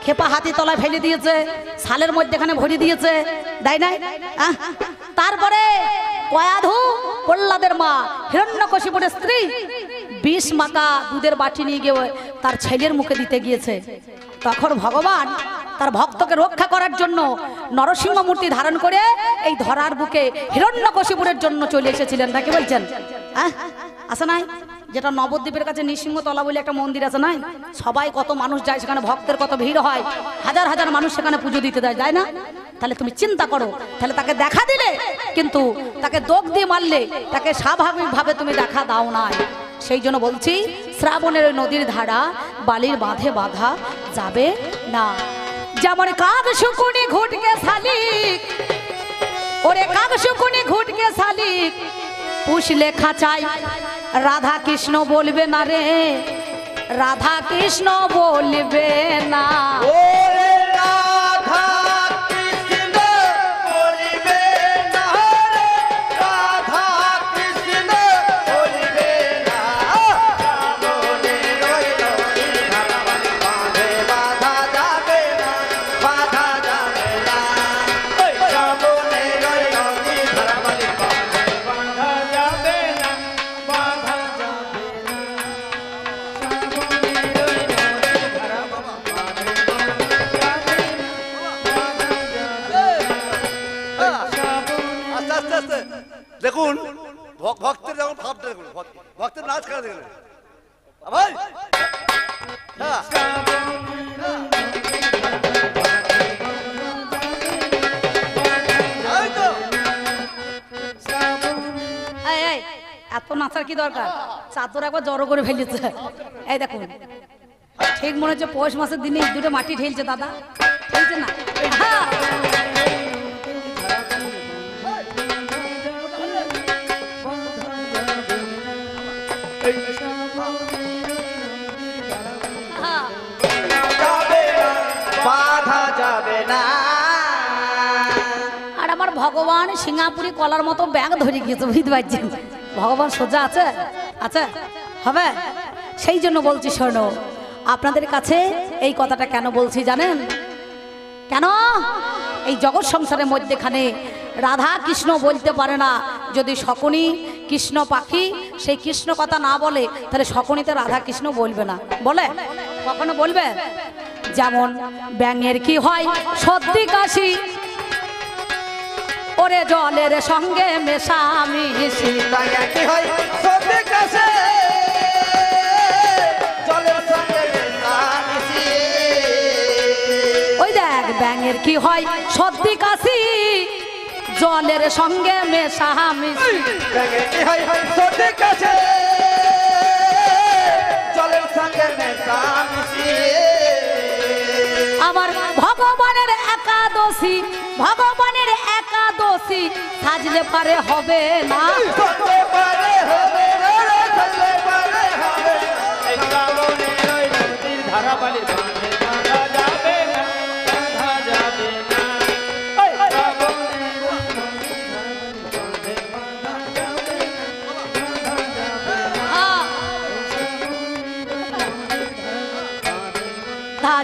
খেপা হাতি তলায় ফেলে দিয়েছে, সালের মধ্যেখানে ভরে দিয়েছে, তাই নাই? তারপরে কয়াধু প্রহ্লাদের মা হিরণ্যকশিপুর স্ত্রী বিষ মাখা দুধের বাটি নিয়ে গিয়ে তার ছেলের মুখে দিতে গিয়েছে। তখন ভগবান তার ভক্তকে রক্ষা করার জন্য নরসিংহ মূর্তি ধারণ করে এই ধরার বুকে হিরণ্যকশিপুরের জন্য চলে এসেছিলেন। নাকি বলছেন? আছে নাই? যেটা নবদ্বীপের কাছে নৃসিংহতলা বলে একটা মন্দির আছে নাই? সবাই কত মানুষ যায় সেখানে, ভক্তের কত ভিড় হয়, হাজার হাজার মানুষ সেখানে পুজো দিতে দেয়, যায় না? তাহলে তুমি চিন্তা করো, তাহলে তাকে দেখা দিলে কিন্তু তাকে দোষ দিয়ে মারলে তাকে স্বাভাবিকভাবে তুমি দেখা দাও না। সেই জন্য বলছি শ্রাবণের নদীর ধারা বালির বাঁধে বাঁধা যাবে না। যেমন কাক শুকুনি ঘুটকে শালিক, ওরে কাক শুকুনি ঘুটকে শালিক পুষলে খাঁচাই, রাধা কৃষ্ণ বলবে না রে, রাধা কৃষ্ণ বলবে না। দেখুন ভক্তের যেমন ভাবটা দেখুন, ভক্তের নাচ খেলা দেখুন ভাই। এত নাচার কি দরকার? চাদর একবার জড়ো করে ফেলেছে। এই দেখুন, ঠিক মনে হচ্ছে পৌষ মাসের দিনে দুটো মাটি ঠেলছে। দাদা ঠেলছে না? আর আমার ভগবান সিঙ্গাপুরি কলার মতো ব্যাগ ধরে গিয়েছে, বুঝতে পারছেন? ভগবান সোজা আছে? আচ্ছা হবে। সেই জন্য বলছি, শোনো, আপনাদের কাছে এই কথাটা কেন বলছি জানেন? কেন এই জগৎ সংসারের মধ্যেখানে রাধা কৃষ্ণ বলতে পারে না। যদি শকুনি কৃষ্ণ পাখি সেই কৃষ্ণ কথা না বলে তাহলে শকুনিতে রাধা কৃষ্ণ বলবে না। বলে? কখনো বলবে? যেমন ব্যাঙের কি হয় সর্দি কাশি, ওরে জলের সঙ্গে মেশামিশি। কি হয় সর্দি কাশি, জলের সঙ্গে মেশামিশি। ওই দেখ, ব্যাঙের কি হয় সর্দি কাশি, জলের সঙ্গে মেশামিশি। ব্যাঙের কি হয় সর্দি কাশি, জলের সঙ্গে মেশামিশি। আমার ভগবানের একাদশী, ভগবানের একাদশী সাজলে পারে হবে না।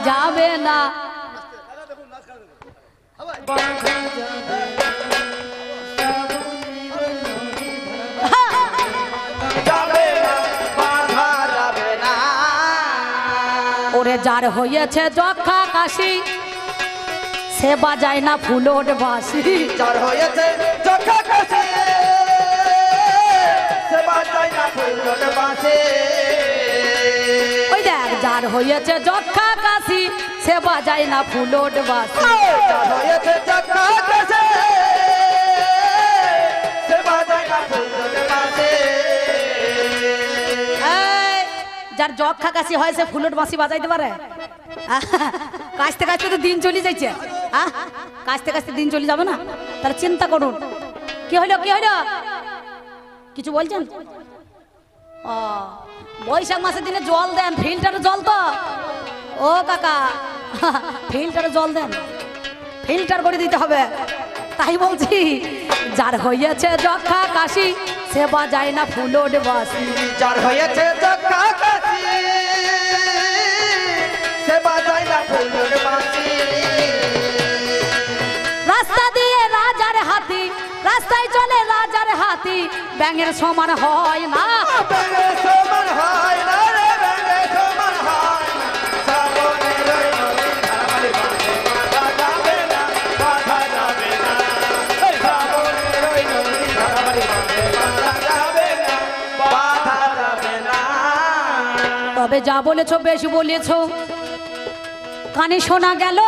যাবে না। ওরে যার হয়েছে যক্ষা কাশি সে বাজায় না ফুলোর বাঁশি। যার হয়েছে যক্ষা কাশি সে বাজায় না ফুলোর বাঁশি। ওই দেখ, যার হয়েছে যক্ষা কাশি সে বাজায় না ফুলোর বাঁশি। যার হয়েছে যক্ষা কাশি সে বাজায় না ফুলোর বাঁশি। যার যক্ষা কাশি হয় সে ফুলোর বাঁশি বাজাইতে পারে? কাশতে কাশতে তো দিন চলে যাচ্ছে। কাশতে কাশতে দিন চলে যাবে না? তাহলে চিন্তা করুন, কি হইলো কি হইলো? কিছু বলছেন? ও, বৈশাখ মাসের দিনে জল দেন, ফিল্টারে জল তো। ও কাকা, ফিল্টারে জল দেন, ফিল্টার করে দিতে হবে। তাই বলছি, যার হয়েছে যক্ষা কাশি সে বাজায় না ফুলোর বাঁশি। যার হয়েছে যক্ষা কাশি সে বাজায় না ফুলোর বাঁশি। হাতি ব্যাঙের সমান হয় না। ব্যাঙের সমান হয় না রে, ব্যাঙের সমান হয় না। শ্রাবণের ওই নদী ধারাবাড়ি বাঁধে বাঁধা যাবে না, বাঁধা যাবে না। এই শ্রাবণের ওই নদী ধারাবাড়ি বাঁধে বাঁধা যাবে না, বাঁধা যাবে না। তবে যা বলেছো বেশি বলেছো, কানে শোনা গেল।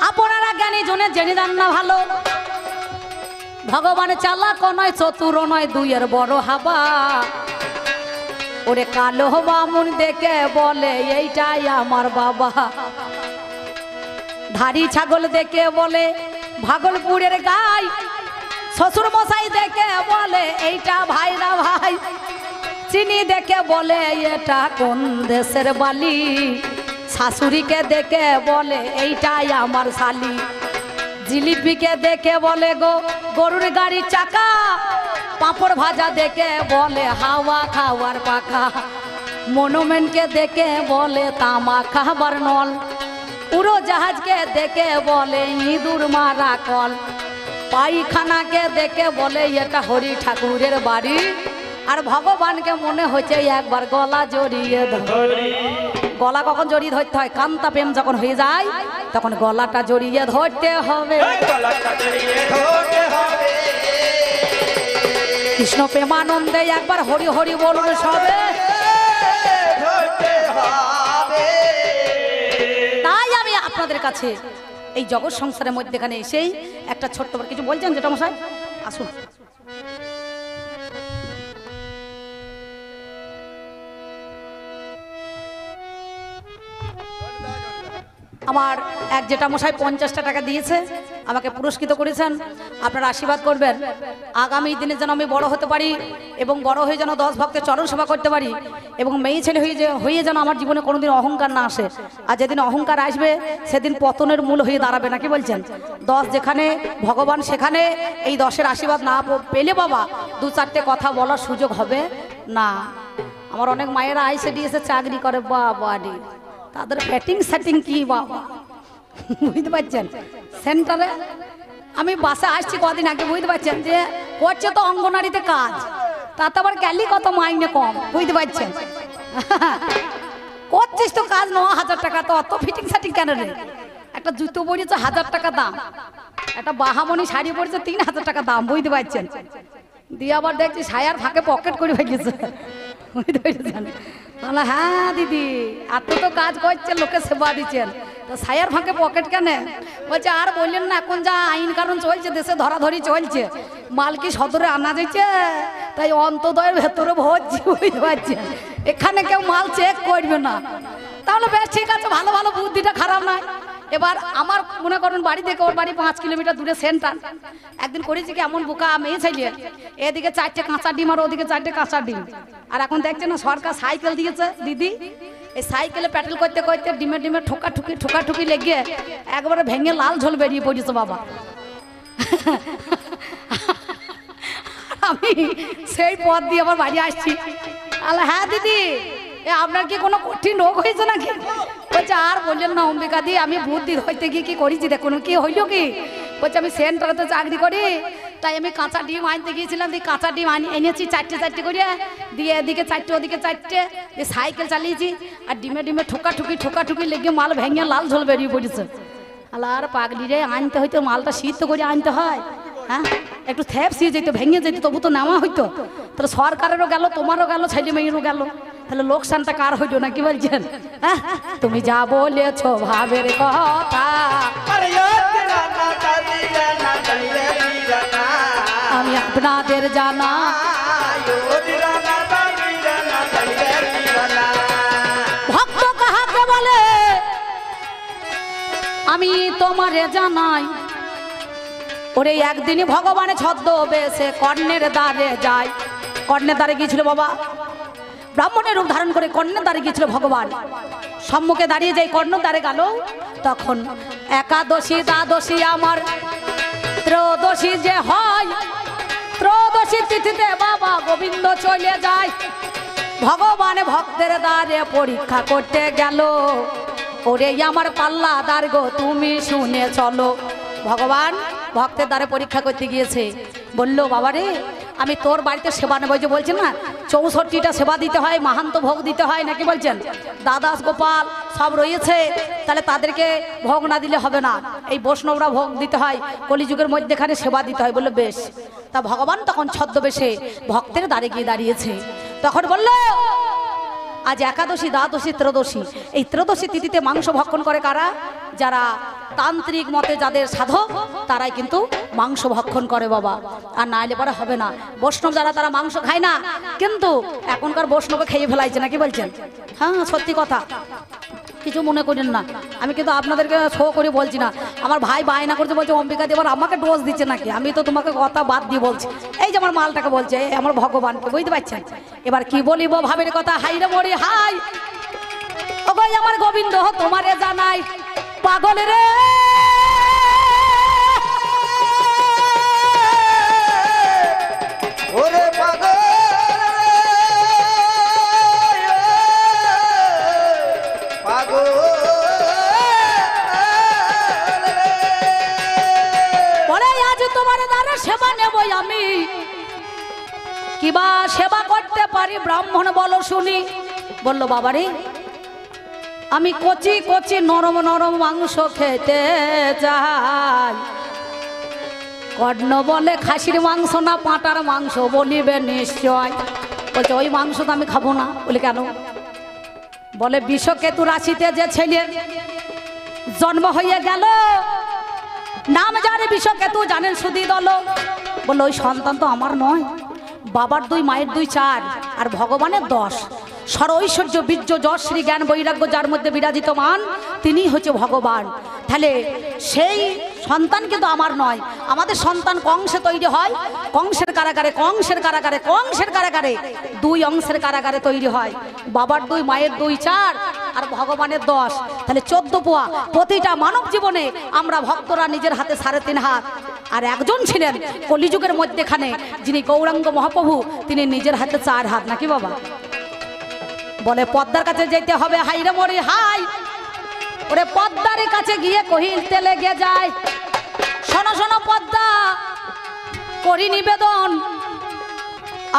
আপনারা জ্ঞানী জনে জেনে যান না ভালো, ভগবান চালাক নয় চতুর নয় দুইয়ের বড় হাবা। ওরে কালো বামুন দেখে বলে এইটাই আমার বাবা, ধাড়ি ছাগল দেখে বলে ভাগলপুরের গাই, শ্বশুর মশাই দেখে বলে এইটা ভাইরা ভাই, চিনি দেখে বলে এটা কোন দেশের বালি, শাশুড়িকে দেখে বলে এইটাই আমার শালি, জিলিপিকে দেখে বলে গো গরুর গাড়ির চাকা, পাঁপড় ভাজা দেখে বলে হাওয়া খাওয়ার পাখা, মনুমেন্টকে দেখে বলে তামা খাবার নল, উড়োজাহাজকে দেখে বলে ইঁদুর মারা কল, পায়খানাকে দেখে বলে এটা হরি ঠাকুরের বাড়ি, আর ভগবানকে মনে হচ্ছে একবার গলা জড়িয়ে ধরি। গলা কখন জড়িয়ে ধরতে হয়? কান্তা প্রেম যখন হয়ে যায় তখন গলাটা জড়িয়ে ধরতে হবে। কৃষ্ণ প্রেমানন্দে একবার হরি হরি বলুন সবে। তাই আমি আপনাদের কাছে এই জগৎ সংসারের মধ্যেখানে এসেই একটা ছোট্ট কিছু বলছেন যেটা মশাই আসুন। আমার এক জেঠা মশাই 50টা টাকা দিয়েছে, আমাকে পুরস্কৃত করেছেন। আপনারা আশীর্বাদ করবেন আগামী দিনে যেন আমি বড় হতে পারি এবং বড় হয়ে যেন 10 ভক্তের চরণ সেবা করতে পারি এবং মেয়ে ছেলে হয়ে যেন আমার জীবনে কোনোদিন অহংকার না আসে। আর যেদিন অহংকার আসবে সেদিন পতনের মূল হয়ে দাঁড়াবে, নাকি বলছেন? 10 যেখানে ভগবান সেখানে এই 10-এর আশীর্বাদ না পেলে বাবা 2-4টে কথা বলার সুযোগ হবে না। আমার অনেক মায়েরা আইসে দিয়েছে চাকরি করে, বাবারি তাদের ব্যাটিং সেটিং কি বাবা, বুঝতে পারছেন? সেন্টারে আমি বাসে আসছি কদিন আগে, বুঝতে পারছেন যে করছে তো অঙ্গনারীতে কাজ, তাতে আবার গেলি কত মাইনে কম, বুঝতে পারছেন? করছিস তো কাজ 9,000 টাকা, তো অত ফিটিং সেটিং কেন রে? একটা জুতো পরেছে 1000 টাকা দাম, একটা বাহামণি শাড়ি পরেছে 3000 টাকা দাম, বুঝতে পারছেন? দিয়ে আবার দেখছি সায়ার ফাঁকে পকেট করে ফেলেছে, বুঝতে পেরেছেন? তাহলে হ্যাঁ দিদি এত তো কাজ করছে, লোকে সেবা দিচ্ছেন, তো সায়ার ফাঁকে পকেট কেন? বলছে আর বললেন না, এখন যা আইন কানুন চলছে দেশে, ধরাধরি চলছে, মাল কি সদরে আনা যাচ্ছে, তাই অন্তদয়ের ভেতরে ভরছি, বুঝতে পারছেন? এখানে কেউ মাল চেক করবে না। তাহলে বেশ ঠিক আছে, ভালো ভালো, বুদ্ধিটা খারাপ নয়। এবার আমার মনে করেন বাড়ি থেকে ওর বাড়ি 5 কিলোমিটার দূরে সেন্টার। একদিন করেছি কি এমন বোকা মেয়ে ছেলে, এদিকে 4টে কাঁচা ডিম আর ওদিকে 4টে কাঁচা ডিম। আর এখন দেখছেন না সরকার সাইকেল দিয়েছে দিদি, এই সাইকেলে প্যাটেল করতে করতে ডিমে ডিমে ঠোকাঠুকি লেগে একবারে ভেঙে লাল ঝোল বেরিয়ে পড়েছে বাবা। আমি সেই পথ দিয়ে আবার বাড়ি আসছি। আল্লাহ হ্যাঁ দিদি আপনার কি কোনো কঠিন রোগ হয়েছে নাকি? বলছে আর বললেন না অম্বিকা দি, আমি বুদ্ধি হইতে গিয়ে কি করেছি দেখুন, কি হইল কি? বলছে আমি সেন্টারে চাকরি করি, তাই আমি কাঁচা ডিম আনতে গিয়েছিলাম, দিয়ে কাঁচা ডিম এনেছি 4টে করে, দিয়ে এদিকে 4টে ওদিকে 4টে, দিয়ে সাইকেল চালিয়েছি, আর ডিমে ডিমে ঠোকাঠুকি লেগে মাল ভেঙে লাল ঝোল বেরিয়ে পড়েছে। আল্লাহ আর পাগলি রে, আনতে হইতো মালটা সিদ্ধ করে আনতে হয়, হ্যাঁ একটু থ্যাপসিয়ে যেত, ভেঙে যেত, তবু তো নেওয়া হইতো। তাহলে সরকারেরও গেল, তোমারও গেল, ছেলে মেয়েরও গেল, তাহলে লোকসানটা কার হইতো না, কি বলছেন? হ্যাঁ তুমি যা বলেছো ভাবের কথা আমি আপনাদের জানা, ভক্ত কাহাকে বলে আমি তোমারে জানাই। ওরে একদিনই ভগবানের ছদ্মবেশে কর্ণের দ্বারে যায়। কর্ণের দ্বারে গিয়েছিল বাবা, ব্রাহ্মণের রূপ ধারণ করে কর্ণের দ্বারে গিয়েছিল ভগবান। সম্মুখে দাঁড়িয়ে যাই কর্ণ দ্বারে গেল, তখন একাদশী দ্বাদশী আমার ত্রয়োদশী যে হয়, ত্রয়োদশী তিথিতে বাবা গোবিন্দ চলে যায়। ভগবান ভক্তের দ্বারে পরীক্ষা করতে গেল, ওরে আমার পাল্লা দাঁড় গো তুমি শুনে চলো। ভগবান ভক্তের দ্বারে পরীক্ষা করতে গিয়েছে, বললো বাবা রে আমি তোর বাড়িতে সেবা নেবো, যে বলছেন না 64টা সেবা দিতে হয়, মাহান্ত ভোগ দিতে হয় নাকি বলছেন, দাদাস গোপাল সব রয়েছে, তাহলে তাদেরকে ভোগ না দিলে হবে না, এই বৈষ্ণবরা ভোগ দিতে হয়, কলিযুগের মধ্যেখানে সেবা দিতে হয়। বললো বেশ। তা ভগবান তখন ছদ্মবেশে ভক্তের দ্বারে গিয়ে দাঁড়িয়েছে। তখন বলল আজ একাদশী, দ্বাদশী, ত্রয়োদশী, এই ত্রয়োদশী তিথিতে মাংস ভক্ষণ করে কারা? যারা তান্ত্রিক মতে যাদের সাধক তারাই কিন্তু মাংস ভক্ষণ করে বাবা, আর না এলে পরে হবে না। বৈষ্ণব যারা তারা মাংস খায় না, কিন্তু এখনকার বৈষ্ণবে খেয়ে ফেলাইছে নাকি বলছেন? হ্যাঁ সত্যি কথা, কিছু মনে করেন না, আমি কিন্তু আপনাদেরকে শো করে বলছি না। আমার ভাই বায়না করছে, বলছে অম্বিকা দেবার আমাকে ডোজ দিচ্ছে নাকি, আমি তো তোমাকে কথা বাদ দিয়ে বলছি। এই যে আমার মালটাকে বলছে, এই আমার ভগবানকে, বুঝতে পারছেন? এবার কি বলিব ভাবের কথা, হাই রে মরি হাই, ও ভাই আমার গোবিন্দ তোমারে জানাই, পাগল রে ওরে পাগল পাগল বলে আজ তোমার দ্বারা সেবা নেবই আমি, কিবা সেবা করতে পারি ব্রাহ্মণ বলো শুনি। বললো বাবারে আমি কচি কচি নরম নরম মাংস খেতে চাই। কর্ণ বলে খাসির মাংস না পাঁটার মাংস, বলিবে নিশ্চয়। বলছে ওই মাংস তো আমি খাবো না। বলে কেন? বলে বিষকেতু রাশিতে যে ছেলে জন্ম হয়ে গেল, নাম যার বিষকেতু জানেন সুধী দল। বললো ওই সন্তান তো আমার নয়, বাবার 2 মায়ের 2 4 আর ভগবানের 10। সর ঐশ্বর্য বীর্য যশ শ্রী জ্ঞান বৈরাগ্য যার মধ্যে বিরাজিতমান তিনি হচ্ছে ভগবান। তাহলে সেই সন্তান কিন্তু আমার নয়, আমাদের সন্তান কংসে তৈরি হয়, কংসের কারাগারে, কংসের কারাগারে, কংসের কারাগারে 2 অংশের কারাগারে তৈরি হয়। বাবার 2 মায়ের 2 4 আর ভগবানের 10, তাহলে 14 পোয়া। প্রতিটা মানব জীবনে আমরা ভক্তরা নিজের হাতে 3.5 হাত, আর একজন ছিলেন কলিযুগের মধ্যেখানে যিনি গৌরাঙ্গ মহাপ্রভু, তিনি নিজের হাতে 4 হাত নাকি বাবা। বলে পদ্মার কাছে যেতে হবে, হাই রে মরি হাই, ওরে পদ্মার কাছে গিয়ে কহিতে লেগে যায়, শোনো শোনো পদ্মা করি নিবেদন,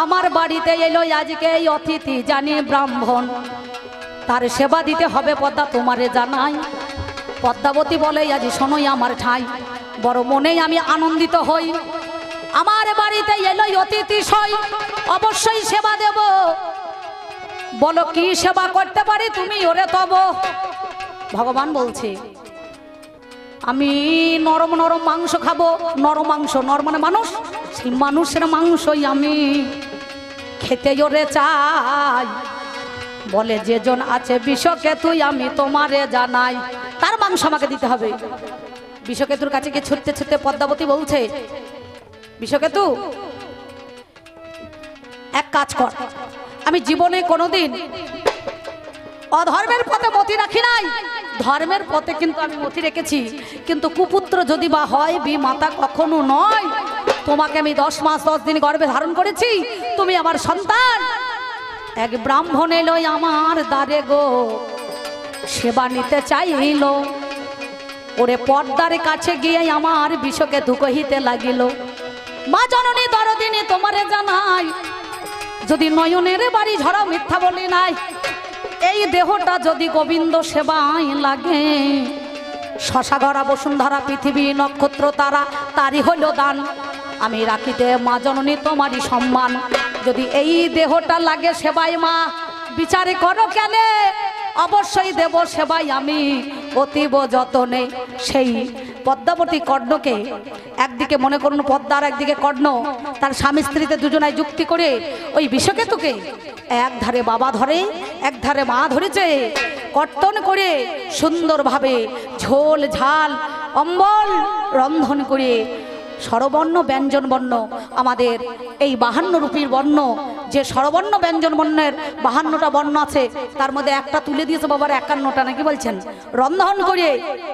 আমার বাড়িতে এলো আজকে এই অতিথি জানি ব্রাহ্মণ, তার সেবা দিতে হবে পদ্মা তোমারে জানাই। পদ্মাবতী বলে আজ শোনোই আমার ঠাই, বড় মনেই আমি আনন্দিত হই, আমার বাড়িতে এলো অতিথি সই, অবশ্যই সেবা দেব। বলো কি সেবা করতে পারি তুমি ওরে তব। ভগবান বলছে আমি নরম নরম মাংস খাবো, নরম মাংস, নর মানে মানুষ, সেই মানুষের মাংসই আমি খেতে ওরে চাই। বলে যেজন আছে বিষকেতুই আমি তোমারে জানাই, তার মাংস আমাকে দিতে হবে। বিষকেতুর কাছে গিয়ে ছুটতে ছুটতে পদ্মাবতী বলছে বিষকেতু এক কাজ কর, আমি জীবনে কোনোদিন অধর্মের পথে মতি রাখি নাই, ধর্মের পথে কিন্তু আমি মতি রেখেছি, কিন্তু কুপুত্র যদি বা হয় বি মাতা কখনো নয়। তোমাকে আমি 10 মাস 10 দিন গর্ভে ধারণ করেছি, তুমি আমার সন্তান। এক ব্রাহ্মণ এলো আমার দ্বারে গো, সেবা নিতে চাইল, ওরে পর্দার কাছে গিয়ে আমার বিষকে ধুকহিতে লাগিল। মা জননী দরদিনী তোমারে জানাই, যদি নয়নের বাড়ি ঝরাও মিথ্যা বলি নাই, এই দেহটা যদি গোবিন্দ সেবায় লাগে, শশাগরা বসুন্ধরা পৃথিবী নক্ষত্র তারা তারই হইল দান, আমি রাখিতে মা জননী তোমারই সম্মান। যদি এই দেহটা লাগে সেবায় মা, বিচারে করো কেন, অবশ্যই দেব সেবাই আমি অতীব যতনে। সেই পদ্মাবতী কর্ণকে একদিকে মনে করুন পদ্মার, একদিকে কর্ণ, তার স্বামী স্ত্রীতে দুজনায় যুক্তি করে ওই বিষকেতুকে এক ধারে বাবা ধরে, এক ধারে মা ধরেছে, কর্তন করে সুন্দরভাবে ঝোল ঝাল অম্বল রন্ধন করে স্বরবর্ণ ব্যঞ্জন বর্ণ, আমাদের এই 52 রূপীর বর্ণ, যে স্বরবর্ণ ব্যঞ্জন বর্ণের 52টা বর্ণ আছে, তার মধ্যে একটা তুলে দিয়েছে বাবার 51টা নাকি বলছেন, রন্ধন করে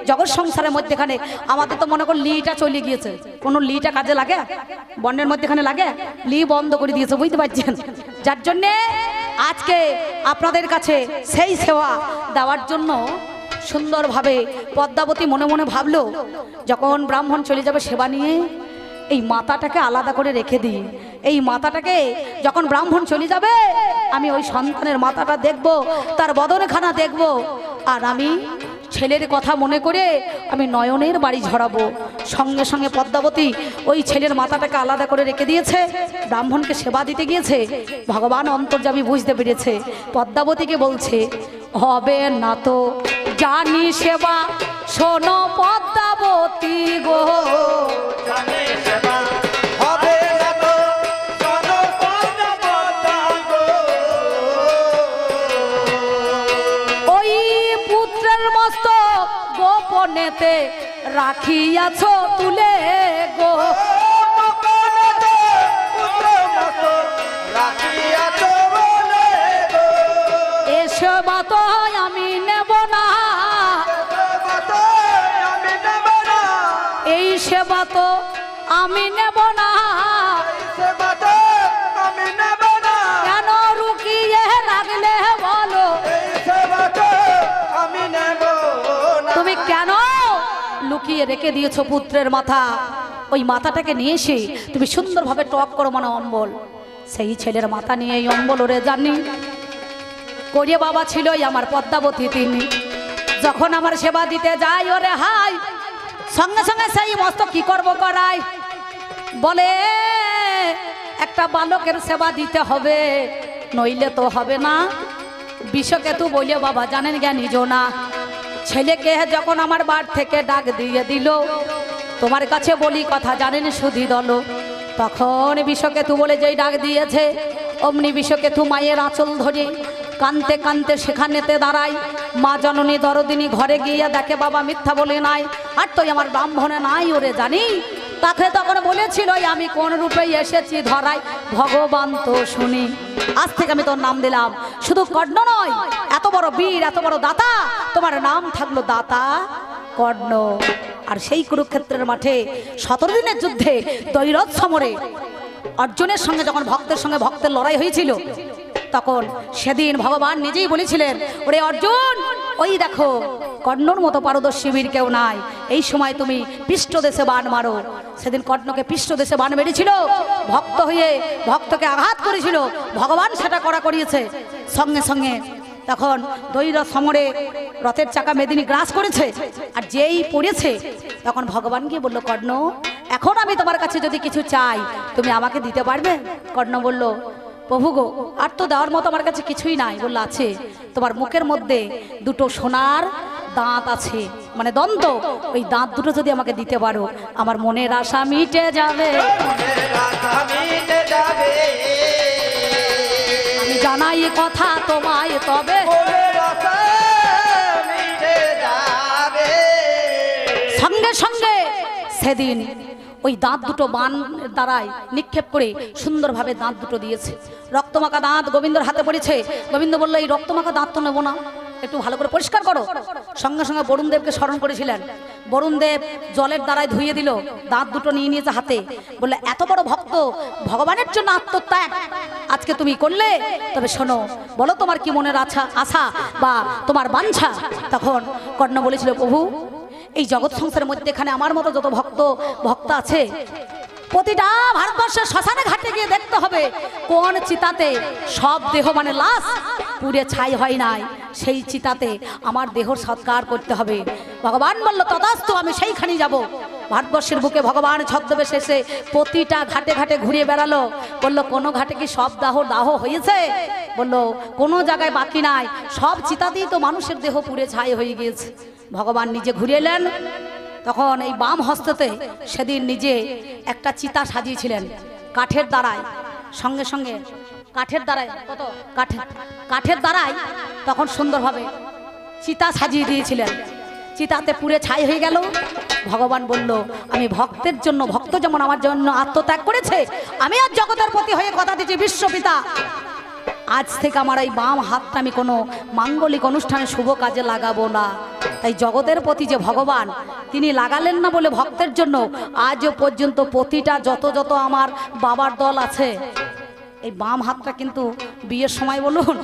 জগৎ সংসারের মধ্যেখানে। আমাদের তো মনে করুন লিটা চলে গিয়েছে, কোনো লিটা কাজে লাগে বর্ণের মধ্যেখানে লাগে, লি বন্ধ করে দিয়েছে, বুঝতে পারছেন। যার জন্যে আজকে আপনাদের কাছে সেই সেবা দেওয়ার জন্য সুন্দরভাবে পদ্মাবতী মনে মনে ভাবলো, যখন ব্রাহ্মণ চলে যাবে সেবা নিয়ে, এই মাথাটাকে আলাদা করে রেখে দিই। এই মাথাটাকে যখন ব্রাহ্মণ চলে যাবে আমি ওই সন্তানের মাথাটা দেখব, তার বদনখানা দেখব, আর আমি ছেলের কথা মনে করে আমি নয়নের বাড়ি ঝরাবো। সঙ্গে সঙ্গে পদ্মাবতী ওই ছেলের মাথাটাকে আলাদা করে রেখে দিয়েছে, ব্রাহ্মণকে সেবা দিতে গিয়েছে। ভগবান অন্তর্যামী বুঝতে পেরেছে, পদ্মাবতীকে বলছে, হবে না তো জানি সেবা, শোনো পদ্মাবতী গো, জানি সেবা হবে না তো, শোনো পদ্মাবতী গো। ওই পুত্রের মস্তক গোপনেতে রাখিয়াছ তুলে গো, গোপনেতে পুত্র মস্তক রাখিয়াছ বলে গো। এ সেবা তো আমি নেব না, সেবা তো আমি নেব না, এই সেবা তো আমি নেব না, সেবা তো আমি নেব না, কেন রুকিয়ে রাখলে বলো, এই সেবা তো আমি নেব না। তুমি কেন লুকিয়ে রেখে দিয়েছো পুত্রের মাথা? ওই মাথাটাকে নিয়ে এসে তুমি সুন্দরভাবে টক করো, মানে অম্বল। সেই ছেলের মাথা নিয়ে এই অম্বল ওরে জানি করিয়ে বাবা ছিল আমার পদ্মাবতী, তিনি যখন আমার সেবা দিতে যাই ওরে হাই, সঙ্গে সঙ্গে সেই মস্ত কি করব করাই, বলে একটা বালকের সেবা দিতে হবে, নইলে তো হবে না। বিষকেতু বলে বাবা জানেন জ্ঞানী জোনা, ছেলেকে যখন আমার বার থেকে ডাক দিয়ে দিল, তোমার কাছে বলি কথা জানেন সুধী দল, তখন বিষকেতু বলে যেই ডাক দিয়েছে, অমনি বিষকেতু মায়ের আঁচল ধরে কানতে কানতে সেখানেতে দাঁড়াই। মা জননী দরদিনী ঘরে গিয়ে দেখে বাবা মিথ্যা বলে নাই, আর তুই আমার ব্রাহ্মণে নাই ওরে জানি। তাকে তখন বলেছিল আমি কোন রূপে এসেছি ধরাই, ভগবান তো শুনি। আজ থেকে আমি তোর নাম দিলাম, শুধু কর্ণ নয়, এত বড় বীর, এত বড় দাতা, তোমার নাম থাকলো দাতা কর্ণ। আর সেই কুরুক্ষেত্রের মাঠে 17 দিনের যুদ্ধে দৈরথ সমরে অর্জুনের সঙ্গে যখন ভক্তের সঙ্গে ভক্তের লড়াই হয়েছিল, তখন সেদিন ভগবান নিজেই বলেছিলেন, ওরে অর্জুন, ওই দেখো কর্ণর মতো পারদর্শী বীর কেউ নাই, এই সময় তুমি পৃষ্ঠদেশে বাণ মারো। সেদিন কর্ণকে পৃষ্ঠদেশে বাণ মেরেছিল, ভক্ত হয়ে ভক্তকে আঘাত করেছিল, ভগবান সেটা করা করিয়েছে। সঙ্গে সঙ্গে তখন দৈরথ সমরে রথের চাকা মেদিনী গ্রাস করেছে, আর যেই পড়েছে তখন ভগবান গিয়ে বলল, কর্ণ এখন আমি তোমার কাছে যদি কিছু চাই তুমি আমাকে দিতে পারবে? কর্ণ বলল, প্রভু গো, আর তো দেওয়ার মতো আমার কাছে কিছুই নাই। বললো, আছে, তোমার মুখের মধ্যে দুটো সোনার দাঁত আছে, মানে দন্ত, ওই দাঁত দুটো যদি আমাকে দিতে পারো আমার মনের আশা মিটে যাবে। মনের আশা মিটে যাবে, আমি জানাই এ কথা তোমায়, তবে মনের আশা মিটে যাবে। সঙ্গে সঙ্গে সেদিন ওই দাঁত দুটো বান দ্বারাই নিক্ষেপ করে সুন্দরভাবে দাঁত দুটো দিয়েছে। রক্তমাখা দাঁত গোবিন্দর হাতে পড়েছে। গোবিন্দ বললো, এই রক্তমাখা দাঁত তো নেবো না, একটু ভালো করে পরিষ্কার করো। সঙ্গে সঙ্গে বরুণদেবকে স্মরণ করেছিলেন, বরুণদেব জলের দ্বারাই ধুয়ে দিল, দাঁত দুটো নিয়ে নিয়েছে হাতে। বললে, এত বড় ভক্ত, ভগবানের জন্য আত্মত্যাগ আজকে তুমি করলে, তবে শোনো, বলো তোমার কি মনের আশা বা তোমার বাঞ্ছা। তখন কর্ণ বলেছিল, প্রভু এই জগৎ সংসারের মধ্যে এখানে আমার মতো যত ভক্ত আছে, প্রতিটা ভারতবর্ষের শ্মশানে ঘাটে গিয়ে দেখতে হবে কোন চিতাতে সব দেহ মানে লাশ পুড়ে ছাই হয় নাই, সেই চিতাতে আমার দেহর সৎকার করতে হবে। ভগবান বলল, তথাস্তু, আমি সেইখানেই যাব। ভারতবর্ষের বুকে ভগবান ছদ্মবেশে এসে প্রতিটা ঘাটে ঘাটে ঘুরিয়ে বেড়ালো। বলল, কোনো ঘাটে কি সব দাহ হয়েছে? বলল, কোনো জায়গায় বাকি নাই, সব চিতাতেই তো মানুষের দেহ পুড়ে ছাই হয়ে গিয়েছে। ভগবান নিজে ঘুরিয়ে এলেন। তখন এই বাম হস্ততে সেদিন নিজে একটা চিতা সাজিয়েছিলেন কাঠের দ্বারায়, সঙ্গে সঙ্গে কাঠের দ্বারায়, কত কাঠের দ্বারায় তখন সুন্দরভাবে চিতা সাজিয়ে দিয়েছিলেন। চিতাতে পুড়ে ছাই হয়ে গেল। ভগবান বলল, আমি ভক্তের জন্য, ভক্ত যেমন আমার জন্য আত্মত্যাগ করেছে, আমি আর জগতের প্রতি হয়ে কথা দিচ্ছি, বিশ্বপিতা, আজ থেকে আমার এই বাম হাতটা আমি কোনো মাঙ্গলিক অনুষ্ঠানে শুভ কাজে লাগাবো না। তাই জগতের প্রতি যে ভগবান, তিনি লাগালেন না বলে ভক্তের জন্য আজও পর্যন্ত প্রতিটা যত আমার বাবার দল আছে, এই বাম হাতটা কিন্তু বিয়ের সময় বলুন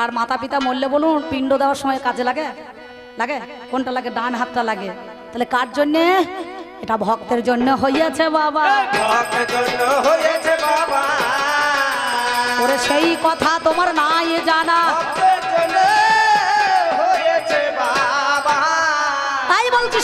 আর মাতা পিতা মরলে বলুন, পিণ্ড দেওয়ার সময় কাজে লাগে। কোনটা লাগে? ডান হাতটা লাগে। তাহলে কার জন্যে? এটা ভক্তের জন্য হইয়াছে বাবা। ভক্তের জন্য হয়েছে বাবা। ওরে সেই কথা তোমার নাই জানা, ভক্তের জন্য হয়েছে বাবা। তাই বলছি